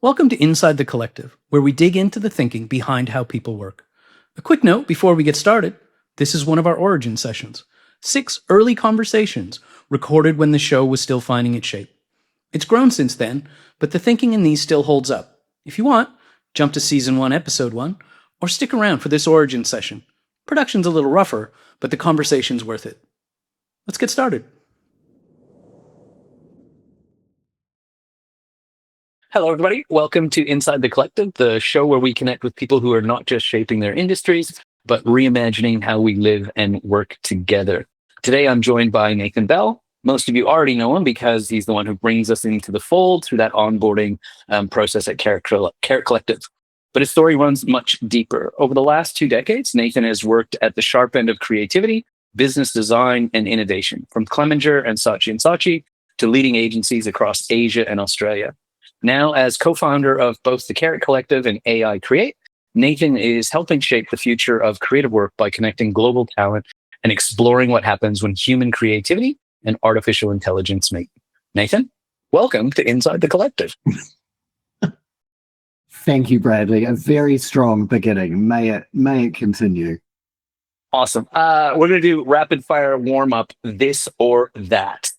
Welcome to Inside the Collective, where we dig into the thinking behind how people work. A quick note before we get started, this is one of our origin sessions. 6 early conversations recorded when the show was still finding its shape. It's grown since then, but the thinking in these still holds up. If you want, jump to Season 1, Episode 1, or stick around for this origin session. Production's a little rougher, but the conversation's worth it. Let's get started. Hello, everybody. Welcome to Inside the Collective, the show where we connect with people who are not just shaping their industries, but reimagining how we live and work together. Today, I'm joined by Nathan Bell. Most of you already know him because he's the one who brings us into the fold through that onboarding process at Carrot Collective. But his story runs much deeper. Over the last 2 decades, Nathan has worked at the sharp end of creativity, business design, and innovation, from Clemenger and Saatchi to leading agencies across Asia and Australia. Now, as co-founder of both the Carrot Collective and AI Create, Nathan is helping shape the future of creative work by connecting global talent and exploring what happens when human creativity and artificial intelligence meet. Nathan, welcome to Inside the Collective. Thank you, Bradley. A very strong beginning. May it continue. Awesome. We're going to do rapid fire warm up. This or that.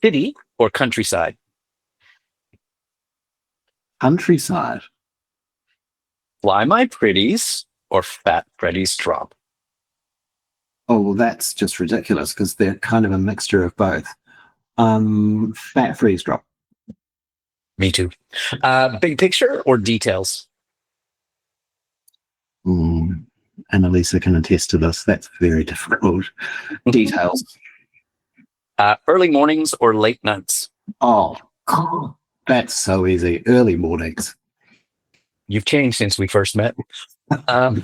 City or countryside? Countryside. Fly My Pretties or Fat Freddy's Drop? Oh, well, that's just ridiculous because they're kind of a mixture of both. Fat Freeze Drop. Me too. Big picture or details? Annalisa can attest to this. That's very difficult. Details. Early mornings or late nights? Oh, God. That's so easy. Early mornings. You've changed since we first met. All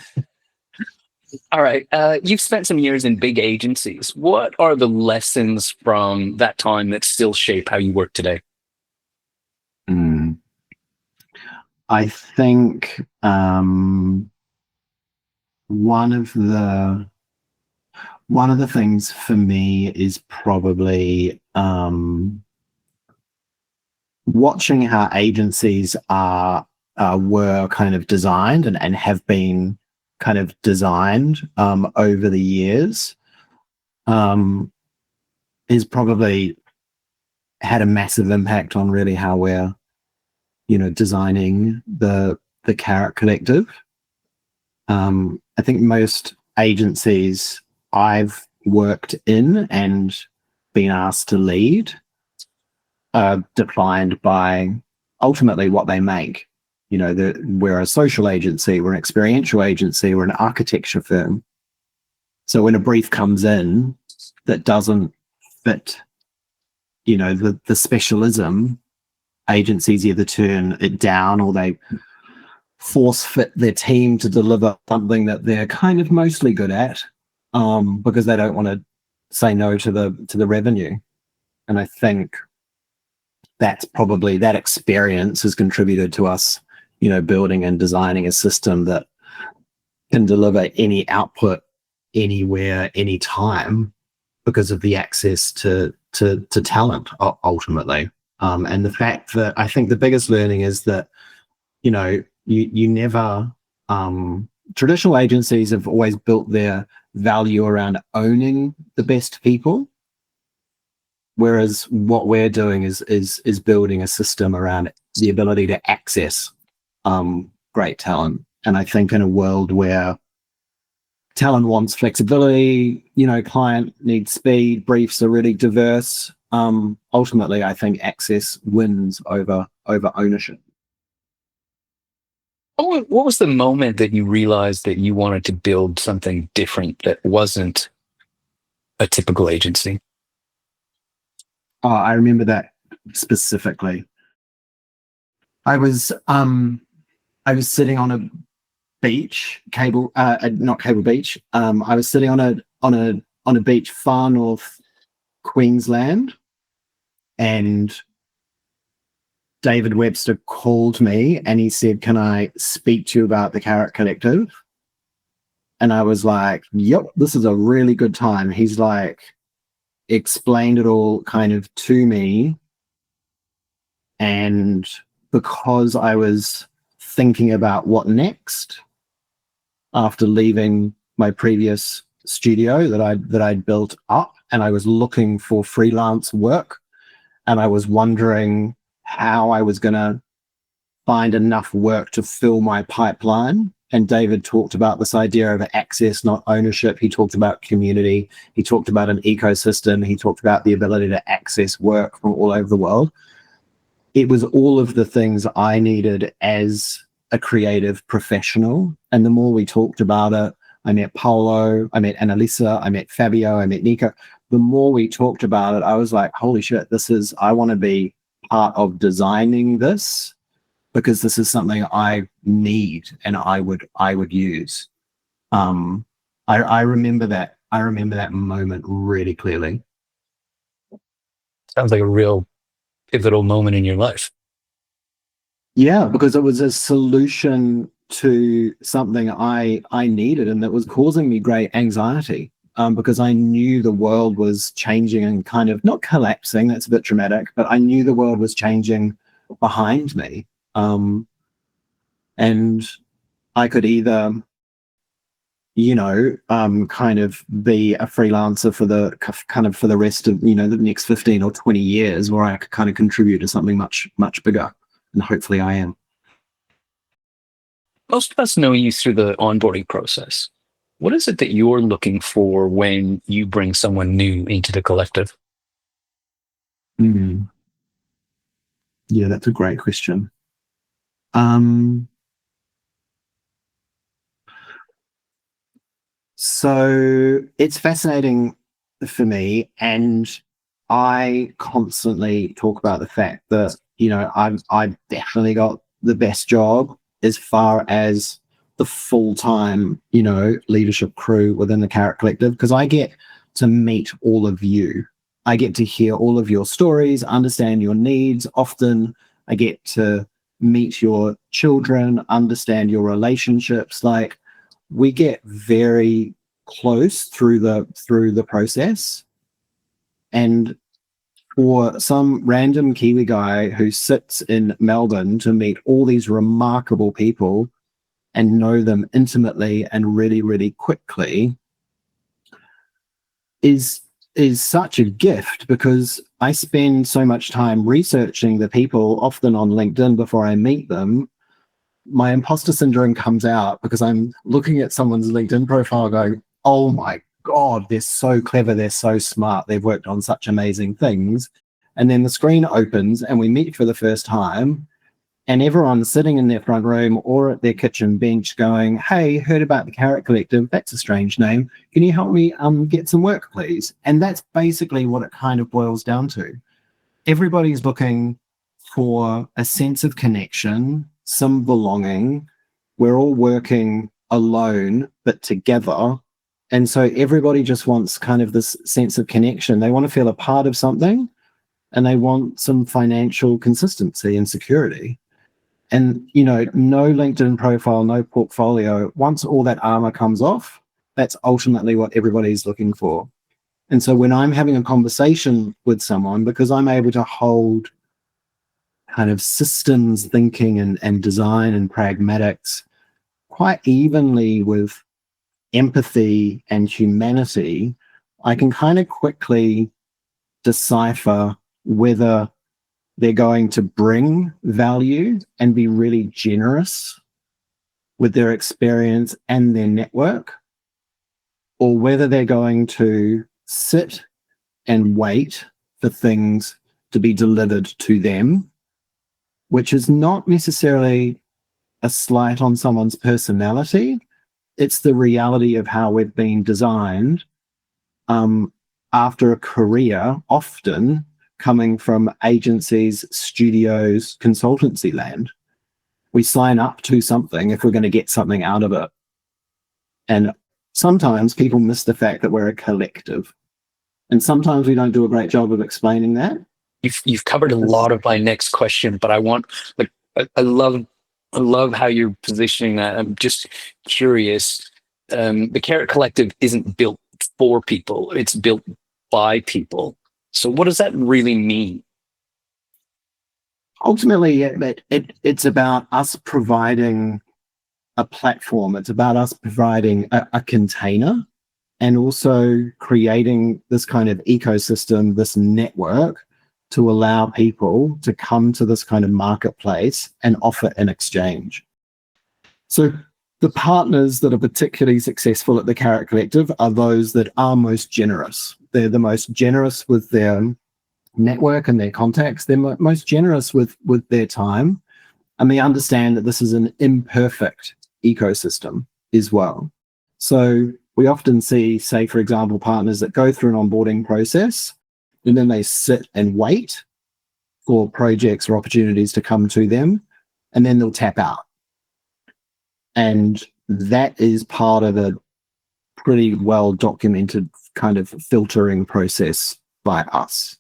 right. You've spent some years in big agencies. What are the lessons from that time that still shape how you work today? I think one of the things for me is probably watching how agencies were kind of designed and have been kind of designed over the years is probably had a massive impact on really how we're designing the Carrot Collective. I think most agencies I've worked in and been asked to lead are defined by ultimately what they make. We're a social agency, we're an experiential agency, we're an architecture firm. So when a brief comes in that doesn't fit, the specialism, agencies either turn it down or they force fit their team to deliver something that they're kind of mostly good at, because they don't want to say no to the revenue. And I think that's probably, that experience has contributed to us, building and designing a system that can deliver any output anywhere, anytime, because of the access to talent ultimately. And the fact that I think the biggest learning is that, you never, traditional agencies have always built their value around owning the best people. Whereas what we're doing is building a system around the ability to access great talent. And I think in a world where talent wants flexibility, client needs speed, briefs are really diverse, ultimately I think access wins over ownership. What was the moment that you realized that you wanted to build something different that wasn't a typical agency? Oh, I remember that specifically. I was sitting on a beach, not Cable Beach. I was sitting on a beach far north Queensland, and David Webster called me and he said, "Can I speak to you about the Carrot Collective?" And I was like, "Yep, this is a really good time." He's like, explained it all kind of to me, and because I was thinking about what next after leaving my previous studio that I'd built up, and I was looking for freelance work, and I was wondering how I was going to find enough work to fill my pipeline. And David talked about this idea of access, not ownership. He talked about community. He talked about an ecosystem. He talked about the ability to access work from all over the world. It was all of the things I needed as a creative professional. And the more we talked about it, I met Paolo, I met Annalisa, I met Fabio, I met Nico. The more we talked about it, I was like, holy shit, I want to be part of designing this, because this is something I need and I would use. I remember that. I remember that moment really clearly. Sounds like a real pivotal moment in your life. Yeah, because it was a solution to something I needed, and that was causing me great anxiety. Because I knew the world was changing and kind of not collapsing. That's a bit dramatic, but I knew the world was changing behind me. And I could either, kind of be a freelancer for the rest of, the next 15 or 20 years, or I could kind of contribute to something much, much bigger. And hopefully I am. Most of us know you through the onboarding process. What is it that you're looking for when you bring someone new into the collective? Mm. Yeah, that's a great question. Um, so it's fascinating for me, and I constantly talk about the fact that, I've definitely got the best job as far as the full-time, leadership crew within the Carrot Collective, because I get to meet all of you. I get to hear all of your stories, understand your needs. Often I get to meet your children, understand your relationships. Like, we get very close through the process. And for some random Kiwi guy who sits in Melbourne to meet all these remarkable people and know them intimately and really, really quickly is such a gift, because I spend so much time researching the people, often on LinkedIn, before I meet them. My imposter syndrome comes out because I'm looking at someone's LinkedIn profile going, oh my God, they're so clever, they're so smart, they've worked on such amazing things. And then the screen opens and we meet for the first time, and everyone's sitting in their front room or at their kitchen bench going, hey, heard about the Carrot Collective, that's a strange name, can you help me get some work, please? And that's basically what it kind of boils down to. Everybody's looking for a sense of connection, some belonging. We're all working alone, but together. And so everybody just wants kind of this sense of connection. They want to feel a part of something, and they want some financial consistency and security. And, no LinkedIn profile, no portfolio. Once all that armor comes off, that's ultimately what everybody's looking for. And so when I'm having a conversation with someone, because I'm able to hold kind of systems thinking and design and pragmatics quite evenly with empathy and humanity, I can kind of quickly decipher whether they're going to bring value and be really generous with their experience and their network, or whether they're going to sit and wait for things to be delivered to them, which is not necessarily a slight on someone's personality. It's the reality of how we've been designed, after a career, often coming from agencies, studios, consultancy land. We sign up to something if we're going to get something out of it. And sometimes people miss the fact that we're a collective. And sometimes we don't do a great job of explaining that. You've covered a lot of my next question, but I want, like, I love how you're positioning that. I'm just curious. The Carrot Collective isn't built for people; it's built by people. So, what does that really mean? Ultimately, it's about us providing a platform. It's about us providing a container and also creating this kind of ecosystem, this network to allow people to come to this kind of marketplace and offer in exchange. So the partners that are particularly successful at the Carrot Collective are those that are most generous. They're the most generous with their network and their contacts. They're most generous with their time, and they understand that this is an imperfect ecosystem as well. So we often see, say, for example, partners that go through an onboarding process and then they sit and wait for projects or opportunities to come to them, and then they'll tap out. And that is part of a pretty well documented kind of filtering process by us.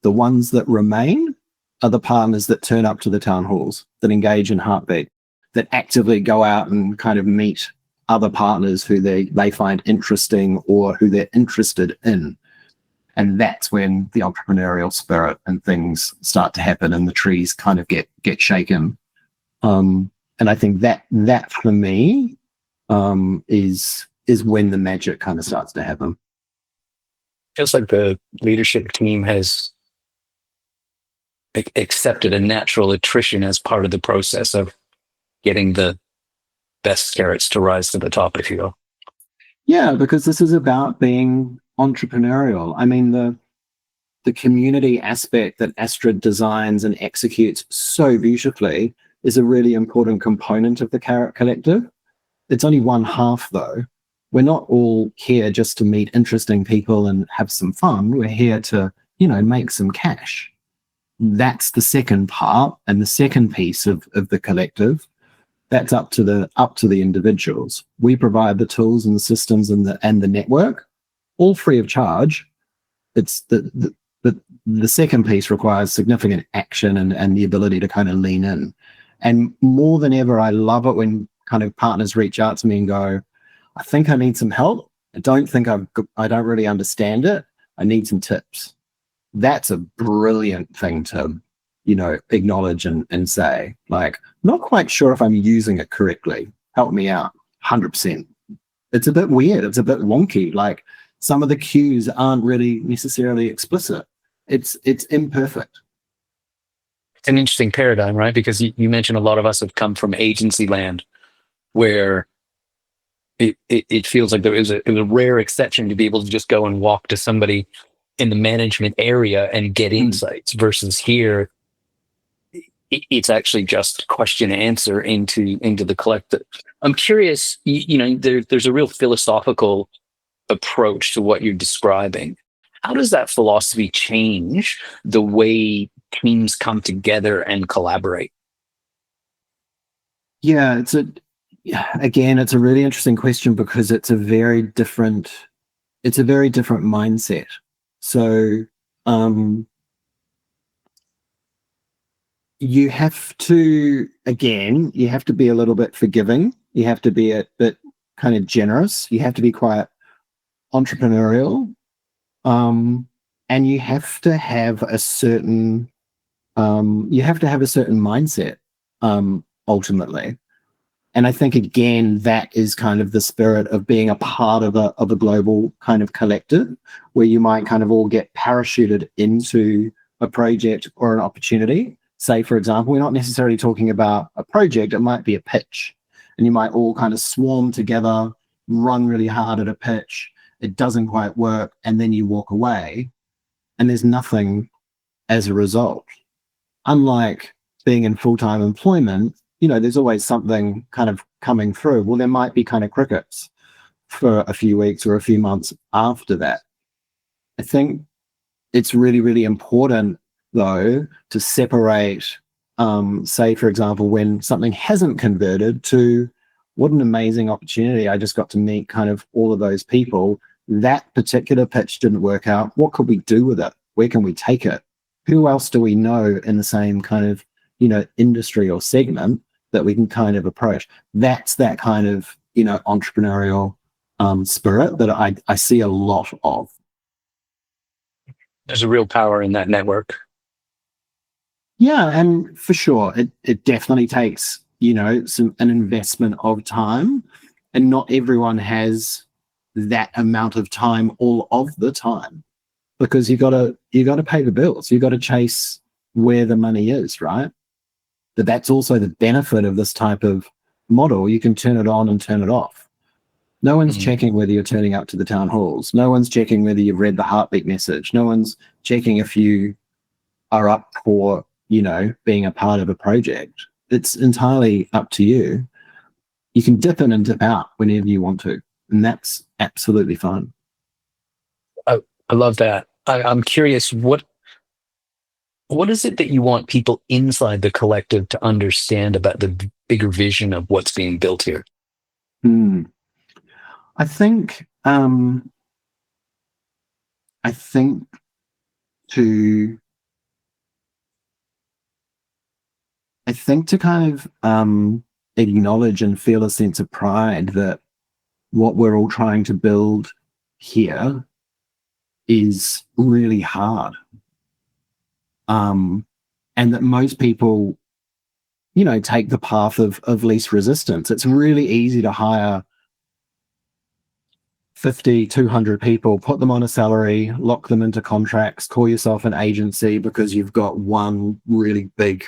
The ones that remain are the partners that turn up to the town halls, that engage in Heartbeat, that actively go out and kind of meet other partners who they find interesting or who they're interested in. And that's when the entrepreneurial spirit and things start to happen and the trees kind of get shaken. And I think that for me is when the magic kind of starts to happen. Feels like the leadership team has accepted a natural attrition as part of the process of getting the best carrots to rise to the top, if you will. Yeah, because this is about being entrepreneurial. I mean, the community aspect that Astrid designs and executes so beautifully is a really important component of the Carrot Collective. It's only one half, though. We're not all here just to meet interesting people and have some fun. We're here to, make some cash. That's the second part, and the second piece of the collective. That's up to the individuals. We provide the tools and the systems and the network, all free of charge. It's the second piece requires significant action and the ability to kind of lean in. And more than ever, I love it when kind of partners reach out to me and go, I think I need some help. I don't really understand it. I need some tips. That's a brilliant thing to, acknowledge and say, like, not quite sure if I'm using it correctly. Help me out. 100%. It's a bit weird. It's a bit wonky. Like, some of the cues aren't really necessarily explicit. It's imperfect. It's an interesting paradigm, right? Because you mentioned a lot of us have come from agency land where it feels like it was a rare exception to be able to just go and walk to somebody in the management area and get insights versus here it's actually just question and answer into the collective. I'm curious, there's a real philosophical approach to what you're describing. How does that philosophy change the way teams come together and collaborate? Yeah, it's a really interesting question because it's a very different mindset. So you have to be a little bit forgiving. You have to be a bit kind of generous. You have to be quite entrepreneurial. And you have to have a certain mindset, ultimately. And I think, again, that is kind of the spirit of being a part of a global kind of collective where you might kind of all get parachuted into a project or an opportunity. Say, for example, we're not necessarily talking about a project. It might be a pitch. And you might all kind of swarm together, run really hard at a pitch. It doesn't quite work. And then you walk away and there's nothing as a result. Unlike being in full-time employment, there's always something kind of coming through. Well, there might be kind of crickets for a few weeks or a few months after that. I think it's really, really important, though, to separate, say, for example, when something hasn't converted to what an amazing opportunity. I just got to meet kind of all of those people. That particular pitch didn't work out. What could we do with it? Where can we take it? Who else do we know in the same kind of, industry or segment that we can kind of approach? That's that kind of, entrepreneurial spirit that I see a lot of. There's a real power in that network. Yeah, and for sure, it definitely takes, an investment of time, and not everyone has that amount of time all of the time, because you gotta pay the bills. You gotta chase where the money is, right? But that's also the benefit of this type of model. You can turn it on and turn it off. No one's Mm. checking whether you're turning up to the town halls. No one's checking whether you've read the heartbeat message. No one's checking if you are up for, being a part of a project. It's entirely up to you. You can dip in and dip out whenever you want to, and that's absolutely fine. I love that. I'm curious, what is it that you want people inside the collective to understand about the bigger vision of what's being built here? Hmm. I think I think to to kind of acknowledge and feel a sense of pride that what we're all trying to build here is really hard. Um, and that most people, take the path of least resistance. It's really easy to hire 50, 200 people, put them on a salary, lock them into contracts, call yourself an agency because you've got one really big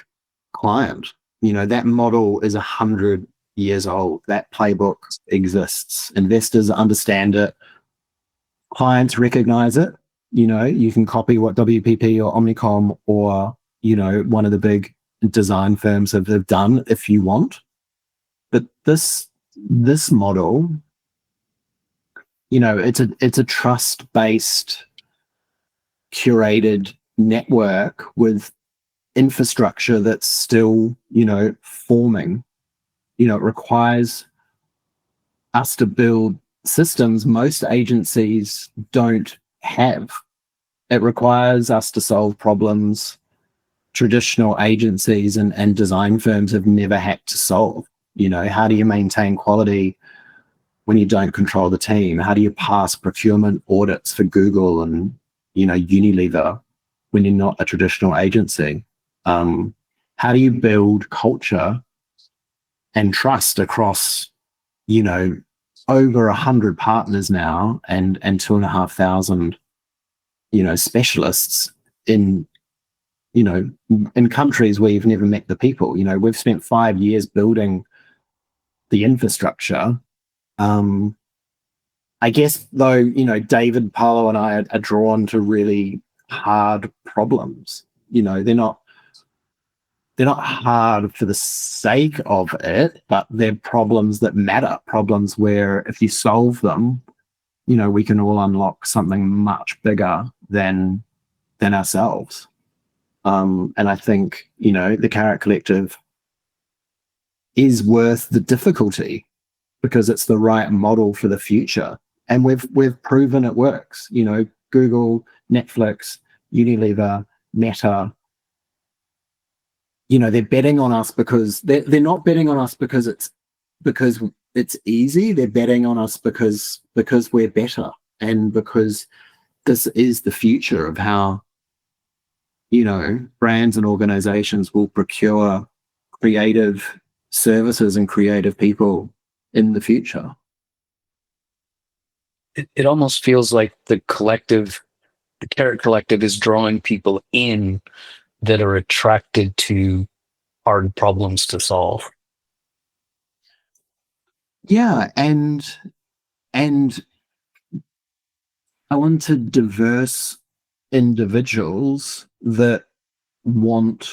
client. That model is 100 years old. That playbook exists. Investors understand it. Clients recognize it. You can copy what WPP or Omnicom or, one of the big design firms have done if you want. But this model, it's a trust-based curated network with infrastructure that's still, forming. It requires us to build systems most agencies don't have. It requires us to solve problems traditional agencies and design firms have never had to solve. How do you maintain quality when you don't control the team? How do you pass procurement audits for Google and, Unilever when you're not a traditional agency? How do you build culture and trust across, over 100 partners now and 2,500, specialists in, in countries where you've never met the people? We've spent 5 years building the infrastructure. I guess though, David, Paolo, and I are drawn to really hard problems. They're not hard for the sake of it, but they're problems that matter. Problems where if you solve them, we can all unlock something much bigger than ourselves. And I think the Carrot Collective is worth the difficulty because it's the right model for the future. And we've proven it works. Google, Netflix, Unilever, Meta, they're betting on us because they're not betting on us because it's easy. They're betting on us because we're better and because this is the future of how, brands and organizations will procure creative services and creative people in the future. It almost feels like the Carrot Collective is drawing people in that are attracted to hard problems to solve. Yeah, and I wanted diverse individuals that want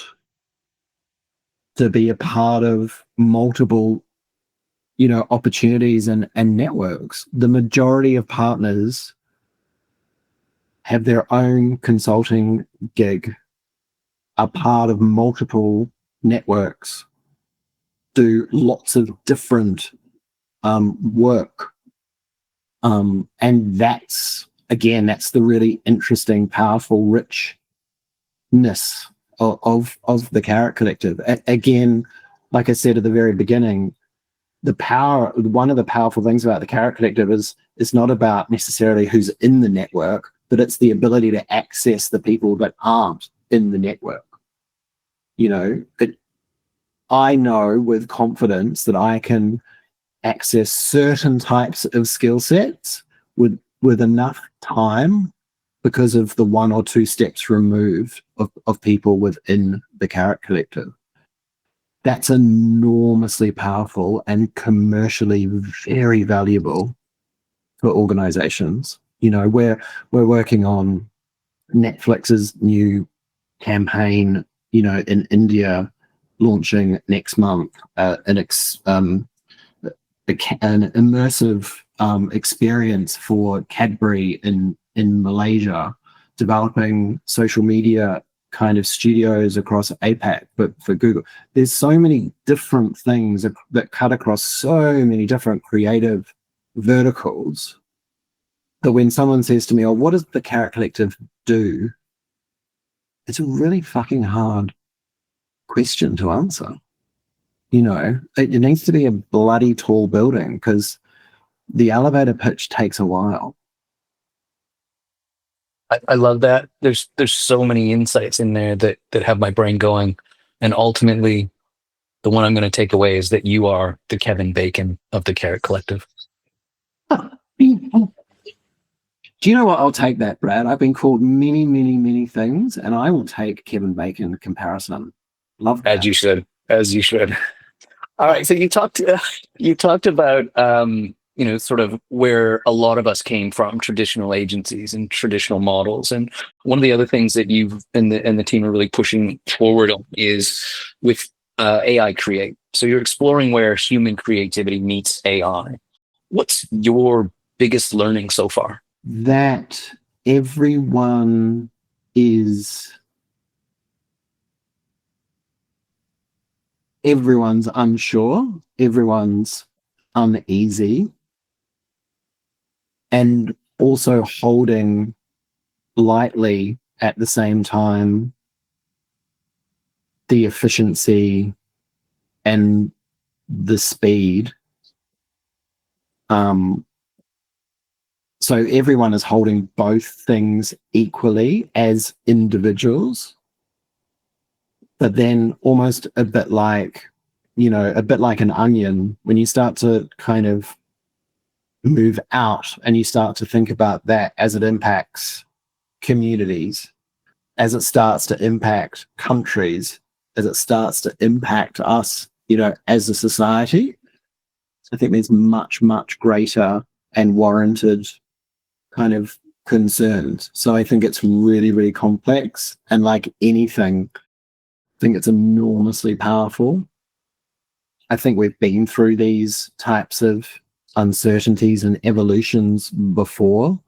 to be a part of multiple, opportunities and networks. The majority of partners have their own consulting gig, are part of multiple networks, do lots of different work. And that's the really interesting, powerful, richness of the Carrot Collective. Again, like I said at the very beginning, one of the powerful things about the Carrot Collective is it's not about necessarily who's in the network, but it's the ability to access the people that aren't in the network. I know with confidence that I can access certain types of skill sets with enough time because of the one or two steps removed of people within the Carrot Collective. That's enormously powerful and commercially very valuable for organizations. We're working on Netflix's new campaign, in India, launching next month, an immersive experience for Cadbury in Malaysia, developing social media kind of studios across APAC, but for Google. There's so many different things that cut across so many different creative verticals that when someone says to me, "Oh, what does the Carrot Collective do?" It's a really fucking hard question to answer. It needs to be a bloody tall building because the elevator pitch takes a while. I love that. There's so many insights in there that have my brain going, and ultimately, the one I'm going to take away is that you are the Kevin Bacon of the Carrot Collective. Do you know what? I'll take that, Brad. I've been called many, many, many things, and I will take Kevin Bacon comparison. Love that. As you should. As you should. All right. So you talked about sort of where a lot of us came from, traditional agencies and traditional models. And one of the other things that you've and the team are really pushing forward on is with AI Create. So you're exploring where human creativity meets AI. What's your biggest learning so far? That everyone is everyone's unsure, everyone's uneasy, and also holding lightly at the same time the efficiency and the speed. So everyone is holding both things equally as individuals, but then almost a bit like an onion, when you start to kind of move out and you start to think about that as it impacts communities, as it starts to impact countries, as it starts to impact us, as a society. I think there's much, much greater and warranted kind of concerns. So I think it's really, really complex. And like anything, I think it's enormously powerful. I think we've been through these types of uncertainties and evolutions before,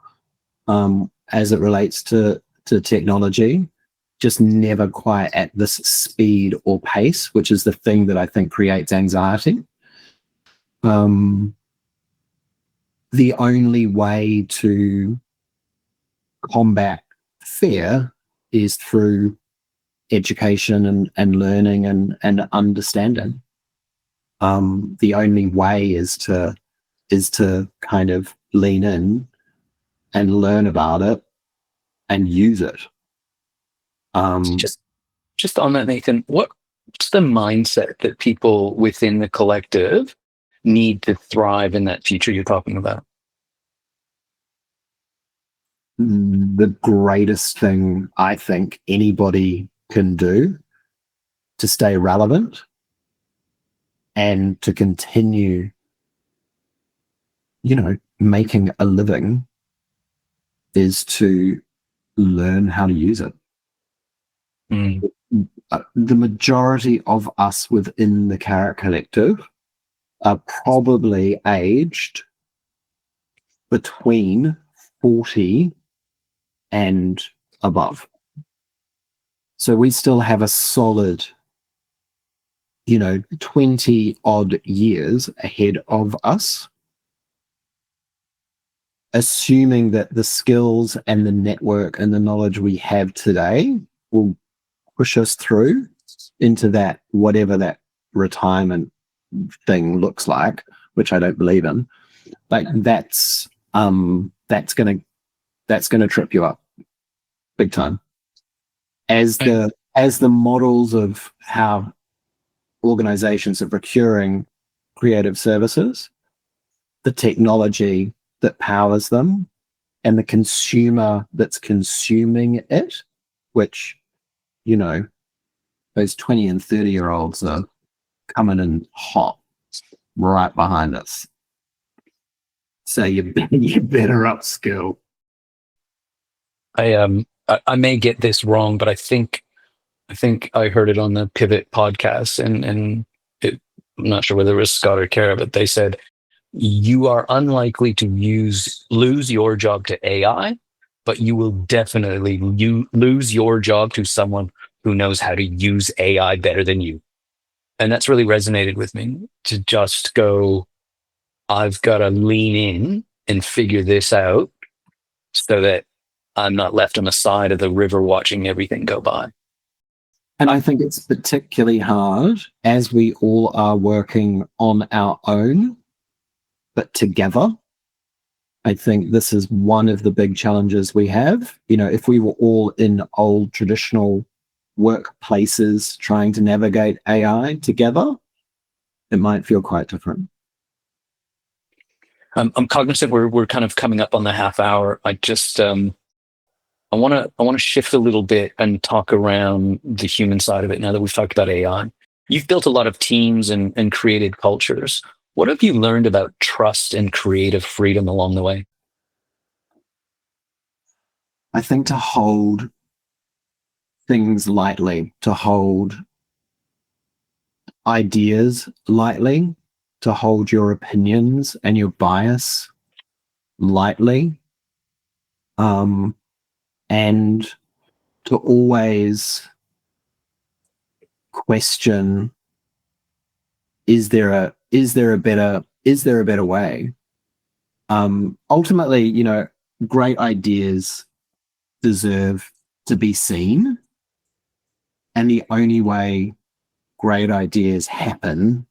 as it relates to technology, just never quite at this speed or pace, which is the thing that I think creates anxiety. The only way to combat fear is through education and learning and understanding. The only way is to kind of lean in and learn about it and use it. Just on that, Nathan, what's the mindset that people within the collective need to thrive in that future you're talking about? The greatest thing I think anybody can do to stay relevant and to continue, making a living is to learn how to use it. The majority of us within the Carrot Collective are probably aged between 40 and above. So we still have a solid, 20 odd years ahead of us, assuming that the skills and the network and the knowledge we have today will push us through into that, whatever that retirement thing looks like, which I don't believe in. Like that's gonna trip you up big time. As the as the models of how organizations are procuring creative services, the technology that powers them, and the consumer that's consuming it, which, you know, those 20 and 30-year-olds are coming in hot right behind us. So you better upskill. I may get this wrong, but I think I heard it on the Pivot podcast, and I'm not sure whether it was Scott or Kara, but they said you are unlikely to lose your job to AI, but you will definitely lose your job to someone who knows how to use AI better than you. And that's really resonated with me, to just go, I've got to lean in and figure this out so that I'm not left on the side of the river watching everything go by. And I think it's particularly hard as we all are working on our own, but together. I think this is one of the big challenges we have. You know, if we were all in old traditional workplaces trying to navigate AI together, it might feel quite different. I'm cognizant we're kind of coming up on the half hour. I just I want to shift a little bit and talk around the human side of it now that we've talked about AI. You've built a lot of teams and created cultures. What have you learned about trust and creative freedom along the way? I think to hold things lightly, to hold ideas lightly, to hold your opinions and your bias lightly, and to always question, is there a better way? Ultimately, you know, great ideas deserve to be seen, and the only way great ideas happen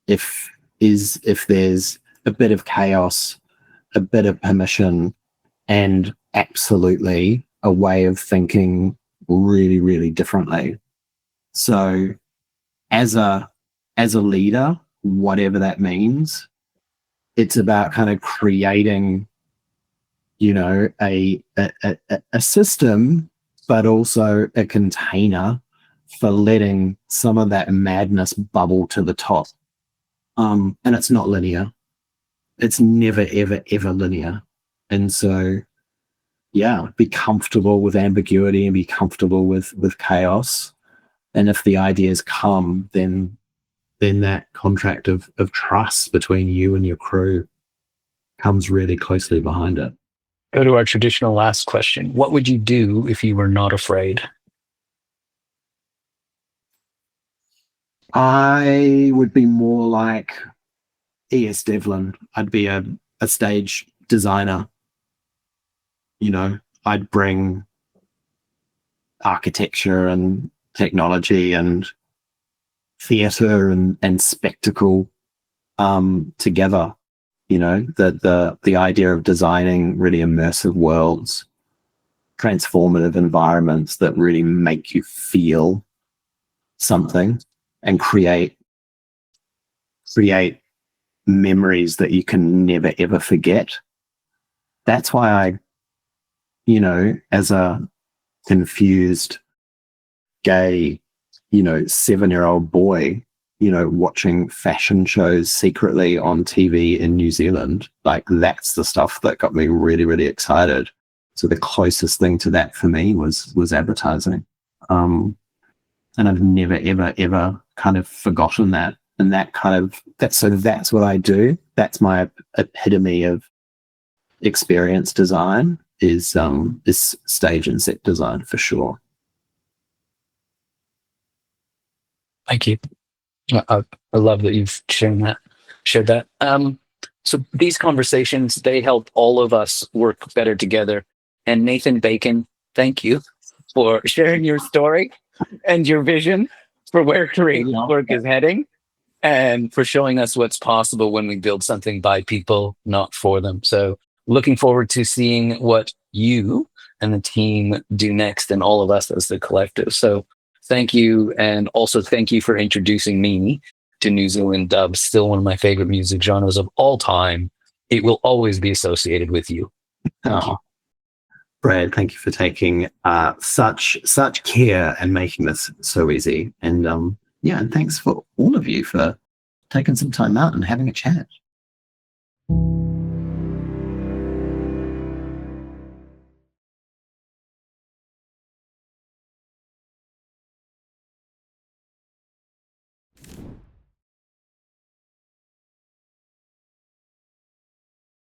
if there's a bit of chaos, a bit of permission, and absolutely a way of thinking really, really differently. So as a leader, whatever that means, it's about kind of creating, you know, a system, but also a container for letting some of that madness bubble to the top. And it's not linear. It's never, ever, ever linear. And so, yeah, be comfortable with ambiguity and be comfortable with chaos. And if the ideas come, then that contract of trust between you and your crew comes really closely behind it. Go to our traditional last question. What would you do if you were not afraid? I would be more like E.S. Devlin. I'd be a stage designer. You know, I'd bring architecture and technology and theatre and spectacle together. You know, the idea of designing really immersive worlds, transformative environments that really make you feel something and create memories that you can never ever forget. That's why I, you know, as a confused gay, you know, 7-year-old boy, you know, watching fashion shows secretly on TV in New Zealand, like that's the stuff that got me really, really excited. So the closest thing to that for me was advertising. And I've never, ever, ever kind of forgotten that. And that's what I do. That's my epitome of experience design is stage and set design for sure. Thank you. I love that you've shared that. So these conversations, they help all of us work better together. And Nathan Bacon, thank you for sharing your story and your vision for where creative work is heading, and for showing us what's possible when we build something by people, not for them. So looking forward to seeing what you and the team do next, and all of us as the collective. So Thank you. And also thank you for introducing me to New Zealand dub, still one of my favorite music genres of all time. It will always be associated with you. Thank you. Oh, Brad, thank you for taking such care and making this so easy. And yeah, and thanks for all of you for taking some time out and having a chat.